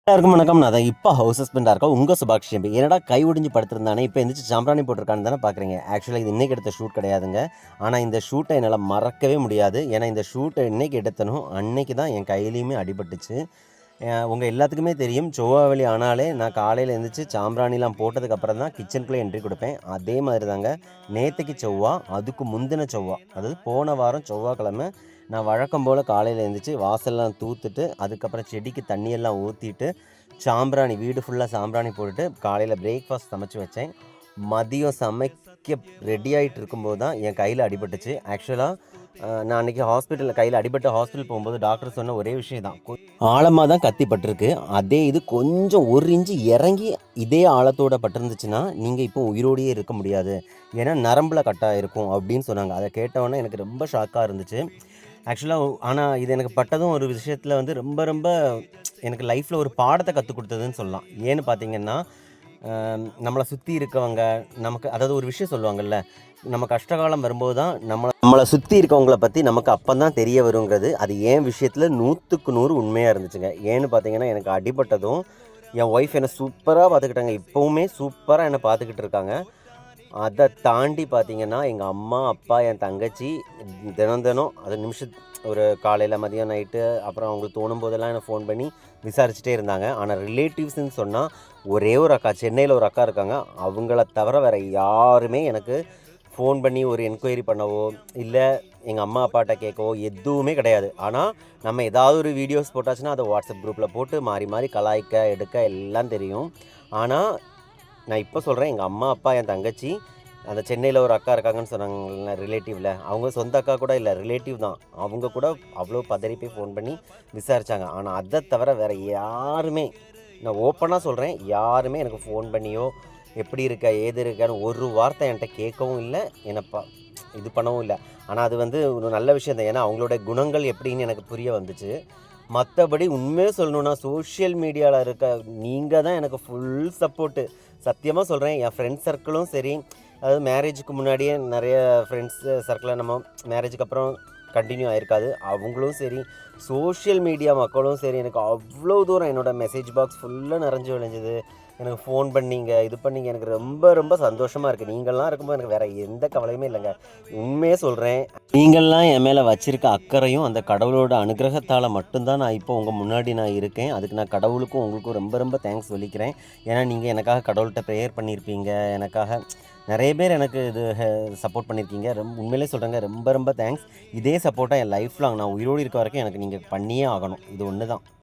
எல்லாருக்கும் வணக்கம். நான் தான் இப்போ ஹவுஸ் ஹஸ்பண்டாக இருக்கேன். உங்கள் சுபாஷ் எம்பி. என்னடா கை ஒடிஞ்சு படுத்திருந்தானே இப்போ எந்திரிச்சு சாம்பிராணி போட்டிருக்கான்னு தானே பார்க்குறீங்க. ஆக்சுவலாக இது இன்றைக்கி எடுத்த ஷூட் கிடையாதுங்க. ஆனால் இந்த ஷூட்டை என்னால் மறக்கவே முடியாது. ஏன்னா இந்த ஷூட்டை இன்றைக்கி எடுத்தனும் அன்னைக்கு தான் என் கையிலையுமே அடிபட்டுச்சு. உங்கள் எல்லாத்துக்குமே தெரியும், செவ்வாவெளி ஆனாலே நான் காலையில் எழுந்திரிச்சு சாம்பிராணிலாம் போட்டதுக்கப்புறம் தான் கிச்சனுக்குள்ளே என்ட்ரி கொடுப்பேன். அதே மாதிரி தாங்க நேற்றுக்கு செவ்வா, அதுக்கு முந்தின செவ்வா, அதாவது போன வாரம் செவ்வாய்க்கிழமை நான் வழக்கம் போல் காலையில் எழுந்திரிச்சு வாசல்லாம் தூத்துட்டு அதுக்கப்புறம் செடிக்கு தண்ணியெல்லாம் ஊற்றிட்டு சாம்பிராணி வீடு ஃபுல்லாக சாம்பிராணி போட்டுட்டு காலையில் பிரேக்ஃபாஸ்ட் சமைச்சு வச்சேன். மதியம் சமைக்க ரெடி ஆகிட்டு இருக்கும்போது தான் என் கையில் அடிபட்டுச்சு. ஆக்சுவலாக நான் அன்றைக்கி ஹாஸ்பிட்டலில் கையில் அடிபட்டு ஹாஸ்பிட்டல் போகும்போது டாக்டர் சொன்ன ஒரே விஷயம் தான், ஆழமாக தான் கத்தி பட்டிருக்கு. அதே இது கொஞ்சம் 1 இன்ச்சு இறங்கி இதே ஆழத்தோட பட்டிருந்துச்சுன்னா நீங்கள் இப்போ உயிரோடையே இருக்க முடியாது, ஏன்னா நரம்பில் கட்டாக இருக்கும் அப்படின்னு சொன்னாங்க. அதை கேட்டவொன்னே எனக்கு ரொம்ப ஷாக்காக இருந்துச்சு ஆக்சுவலாக. ஆனால் இது எனக்கு பட்டதும் ஒரு விஷயத்தில் வந்து ரொம்ப ரொம்ப எனக்கு லைஃப்பில் ஒரு பாடத்தை கற்றுக் கொடுத்ததுன்னு சொல்லலாம். ஏன்னு பார்த்தீங்கன்னா, நம்மளை சுற்றி இருக்கவங்க நமக்கு, அதாவது ஒரு விஷயம் சொல்லுவாங்கள்ல, நம்ம கஷ்டகாலம் வரும்போது தான் நம்மளை சுற்றி இருக்கவங்கள பற்றி நமக்கு அப்போ தான் தெரிய வருங்கிறது. அது என் விஷயத்தில் 100க்கு 100 உண்மையாக இருந்துச்சுங்க. ஏன்னு பார்த்தீங்கன்னா, எனக்கு அடிபட்டதும் என் ஒய்ஃப் என்னை சூப்பராக பார்த்துக்கிட்டாங்க. இப்போவுமே சூப்பராக என்னை பார்த்துக்கிட்டு இருக்காங்க. அதை தாண்டி பார்த்தீங்கன்னா, எங்கள் அம்மா, அப்பா, என் தங்கச்சி தினம் தினம் அது ஒரு காலையில், மதியம், நைட்டு, அப்புறம் அவங்களுக்கு தோணும் போதெல்லாம் என்னை ஃபோன் பண்ணி விசாரிச்சுட்டே இருந்தாங்க. ஆனால் ரிலேட்டிவ்ஸ்ன்னு சொன்னால் ஒரே ஒரு அக்கா, சென்னையில் ஒரு அக்கா இருக்காங்க. அவங்கள தவிர வேறு யாருமே எனக்கு ஃபோன் பண்ணி ஒரு என்கொயரி பண்ணவோ இல்லை எங்கள் அம்மா அப்பாட்ட கேட்கவோ எதுவுமே கிடையாது. ஆனால் நம்ம ஏதாவது ஒரு வீடியோஸ் போட்டாச்சுன்னா அதை வாட்ஸ்அப் குரூப்பில் போட்டு மாறி மாறி கலாய்க்க எடுக்க எல்லாம் தெரியும். ஆனால் நான் இப்போ சொல்கிறேன், எங்கள் அம்மா அப்பா, என் தங்கச்சி, அந்த சென்னையில் ஒரு அக்கா இருக்காங்கன்னு சொன்னாங்கல்ல ரிலேட்டிவில், அவங்க சொந்த அக்கா கூட இல்லை, ரிலேட்டிவ் தான். அவங்க கூட அவ்வளோ பதறி போய் ஃபோன் பண்ணி விசாரித்தாங்க. ஆனால் அதை தவிர வேறு யாருமே, நான் ஓப்பனாக சொல்கிறேன், யாருமே எனக்கு ஃபோன் பண்ணியோ எப்படி இருக்க ஏது இருக்கான்னு ஒரு வார்த்தை என்கிட்ட கேட்கவும் இல்லை, என்னப்பா இது பண்ணவும் இல்லை. ஆனால் அது வந்து ஒரு நல்ல விஷயம் தான். ஏன்னா அவங்களோட குணங்கள் எப்படின்னு எனக்கு புரிய வந்துச்சு. மற்றபடி உண்மையாக சொல்லணுன்னா, சோஷியல் மீடியாவில் இருக்க நீங்கள் தான் எனக்கு ஃபுல் சப்போர்ட்டு. சத்தியமாக சொல்கிறேன், என் ஃப்ரெண்ட்ஸ் சர்க்கிளும் சரி, அதாவது மேரேஜுக்கு முன்னாடியே நிறைய ஃப்ரெண்ட்ஸ் சர்க்கிளில் நம்ம மேரேஜுக்கு அப்புறம் கண்டினியூ ஆகிருக்காது, அவங்களும் சரி, சோஷியல் மீடியா மக்களும் சரி, எனக்கு அவ்வளோ தூரம் என்னோடய மெசேஜ் பாக்ஸ் ஃபுல்லாக நிறைஞ்சு விளைஞ்சது. எனக்கு ஃபோன் பண்ணிங்க, இது பண்ணிங்க, எனக்கு ரொம்ப ரொம்ப சந்தோஷமாக இருக்குது. நீங்கள்லாம் இருக்கும்போது எனக்கு வேறு எந்த கவலையுமே இல்லைங்க. உண்மையே சொல்கிறேன், நீங்கள்லாம் என் மேலே வச்சுருக்க அக்கறையும் அந்த கடவுளோட அனுகிரகத்தால் மட்டும்தான் நான் இப்போ உங்கள் முன்னாடி நான் இருக்கேன். அதுக்கு நான் கடவுளுக்கும் உங்களுக்கும் ரொம்ப ரொம்ப தேங்க்ஸ் சொல்லிக்கிறேன். ஏன்னா நீங்கள் எனக்காக கடவுள்கிட்ட ப்ரேயர் பண்ணியிருப்பீங்க, எனக்காக நிறைய பேர் எனக்கு இது சப்போர்ட் பண்ணியிருக்கீங்க. உண்மையிலே சொல்கிறேங்க, ரொம்ப ரொம்ப தேங்க்ஸ். இதே சப்போர்ட்டாக என் லைஃப் லாங் நான் உயிரோடு இருக்க வரைக்கும் எனக்கு நீங்கள் பண்ணியே ஆகணும். இது ஒன்று தான்.